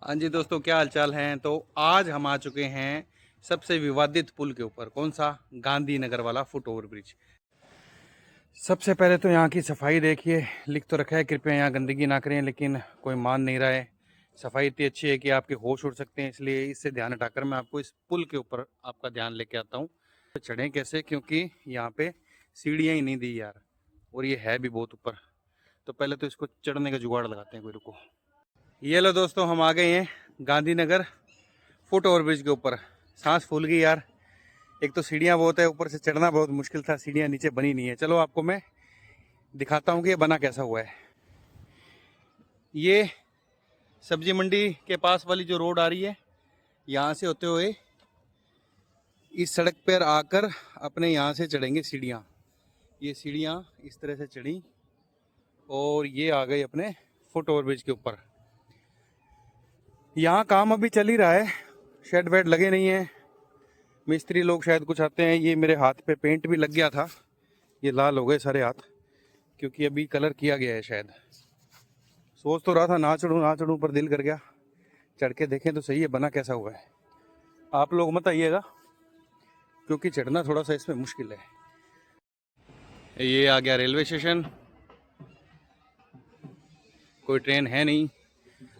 हाँ जी दोस्तों, क्या हाल चाल हैं। तो आज हम आ चुके हैं सबसे विवादित पुल के ऊपर। कौन सा? गांधीनगर वाला फुट ओवर ब्रिज। सबसे पहले तो यहाँ की सफाई देखिए। लिख तो रखा है कृपया यहाँ गंदगी ना करें, लेकिन कोई मान नहीं रहा है। सफाई इतनी अच्छी है कि आपके होश उड़ सकते हैं, इसलिए इससे ध्यान हटाकर मैं आपको इस पुल के ऊपर आपका ध्यान लेके आता हूँ। तो चढ़ें कैसे, क्योंकि यहाँ पे सीढ़ियाँ ही नहीं दी यार, और ये है भी बहुत ऊपर। तो पहले तो इसको चढ़ने का जुगाड़ लगाते हैं, कोई रुको। ये लो दोस्तों, हम आ गए हैं गांधीनगर फुट ओवर ब्रिज के ऊपर। सांस फूल गई यार। एक तो सीढ़ियाँ बहुत है, ऊपर से चढ़ना बहुत मुश्किल था। सीढ़ियाँ नीचे बनी नहीं है। चलो आपको मैं दिखाता हूँ कि ये बना कैसा हुआ है। ये सब्जी मंडी के पास वाली जो रोड आ रही है, यहाँ से होते हुए इस सड़क पर आकर अपने यहाँ से चढ़ेंगे सीढ़ियाँ। ये सीढ़ियाँ इस तरह से चढ़ी और ये आ गई अपने फुट ओवर ब्रिज के ऊपर। यहाँ काम अभी चल ही रहा है, शेड वेड लगे नहीं है। मिस्त्री लोग शायद कुछ आते हैं। ये मेरे हाथ पे पेंट भी लग गया था, ये लाल हो गए सारे हाथ, क्योंकि अभी कलर किया गया है शायद। सोच तो रहा था ना चढ़ूं पर दिल कर गया चढ़ के देखें तो सही है बना कैसा हुआ है। आप लोग मत आइएगा, क्योंकि चढ़ना थोड़ा सा इसमें मुश्किल है। ये आ गया रेलवे स्टेशन, कोई ट्रेन है नहीं।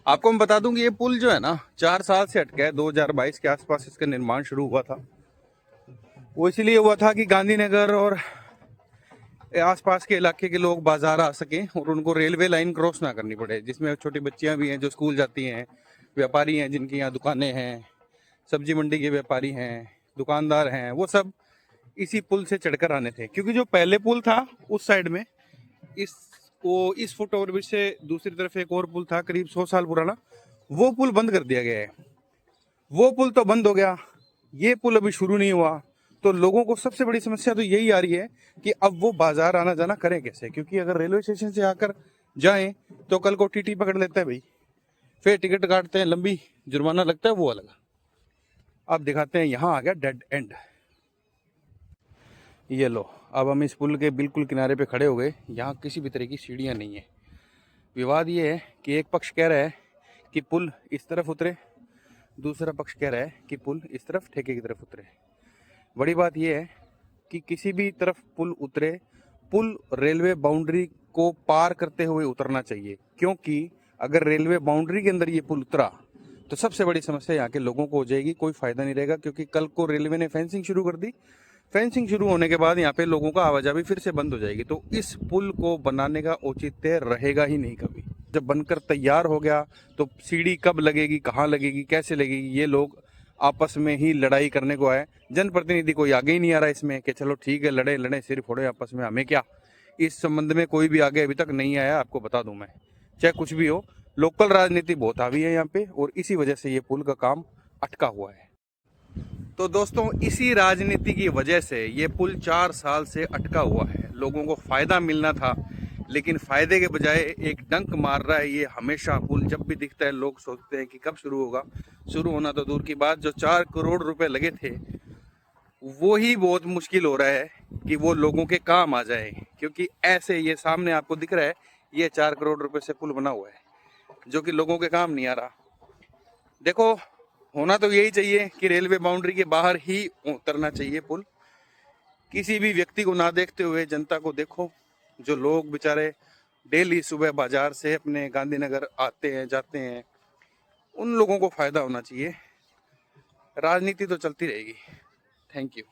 आपको मैं बता दूं कि ये पुल जो है ना 4 साल से अटका है। 2022 के आसपास इसका निर्माण शुरू हुआ था। वो इसीलिए हुआ था कि गांधीनगर और आसपास के इलाके के लोग बाजार आ सकें और उनको रेलवे लाइन क्रॉस ना करनी पड़े, जिसमें छोटी बच्चियां भी हैं जो स्कूल जाती हैं, व्यापारी हैं जिनकी यहाँ दुकानें हैं, सब्जी मंडी के व्यापारी हैं, दुकानदार हैं, वो सब इसी पुल से चढ़कर आने थे। क्योंकि जो पहले पुल था उस साइड में, इस फुट ओवर ब्रिज से दूसरी तरफ एक और पुल था करीब 100 साल पुराना, वो पुल बंद कर दिया गया है। वो पुल तो बंद हो गया, ये पुल अभी शुरू नहीं हुआ। तो लोगों को सबसे बड़ी समस्या तो यही आ रही है कि अब वो बाजार आना जाना करें कैसे, क्योंकि अगर रेलवे स्टेशन से आकर जाएं तो कल को टीटी पकड़ लेता है भाई, फिर टिकट काटते हैं, लंबी जुर्माना लगता है, वो अलग। अब दिखाते हैं, यहाँ आ गया डेड एंड। ये लो, अब हम इस पुल के बिल्कुल किनारे पे खड़े हो गए। यहाँ किसी भी तरह की सीढ़ियाँ नहीं है। विवाद ये है कि एक पक्ष कह रहा है कि पुल इस तरफ उतरे, दूसरा पक्ष कह रहा है कि पुल इस तरफ ठेके की तरफ उतरे। बड़ी बात यह है कि किसी भी तरफ पुल उतरे, पुल रेलवे बाउंड्री को पार करते हुए उतरना चाहिए। क्योंकि अगर रेलवे बाउंड्री के अंदर ये पुल उतरा तो सबसे बड़ी समस्या यहाँ के लोगों को हो जाएगी, कोई फायदा नहीं रहेगा। क्योंकि कल को रेलवे ने फेंसिंग शुरू कर दी, फेंसिंग शुरू होने के बाद यहाँ पे लोगों का आवाजाही फिर से बंद हो जाएगी। तो इस पुल को बनाने का औचित्य रहेगा ही नहीं कभी। जब बनकर तैयार हो गया तो सीढ़ी कब लगेगी, कहाँ लगेगी, कैसे लगेगी, ये लोग आपस में ही लड़ाई करने को आए। जनप्रतिनिधि कोई आगे ही नहीं आ रहा इसमें कि चलो ठीक है लड़े लड़े सिर फोड़े आपस में, हमें क्या। इस संबंध में कोई भी आगे अभी तक नहीं आया, आपको बता दूं मैं। चाहे कुछ भी हो, लोकल राजनीति बहुत हावी है यहाँ पे, और इसी वजह से ये पुल का काम अटका हुआ है। तो दोस्तों, इसी राजनीति की वजह से ये पुल 4 साल से अटका हुआ है। लोगों को फायदा मिलना था, लेकिन फायदे के बजाय एक डंक मार रहा है ये हमेशा। पुल जब भी दिखता है लोग सोचते हैं कि कब शुरू होगा। शुरू होना तो दूर की बात, जो 4 करोड़ रुपए लगे थे वो ही बहुत मुश्किल हो रहा है कि वो लोगों के काम आ जाए। क्योंकि ऐसे ये सामने आपको दिख रहा है, ये 4 करोड़ रुपए से पुल बना हुआ है, जो कि लोगों के काम नहीं आ रहा। देखो, होना तो यही चाहिए कि रेलवे बाउंड्री के बाहर ही उतरना चाहिए पुल। किसी भी व्यक्ति को ना देखते हुए जनता को देखो। जो लोग बेचारे डेली सुबह बाजार से अपने गांधीनगर आते हैं जाते हैं, उन लोगों को फायदा होना चाहिए। राजनीति तो चलती रहेगी। Thank you.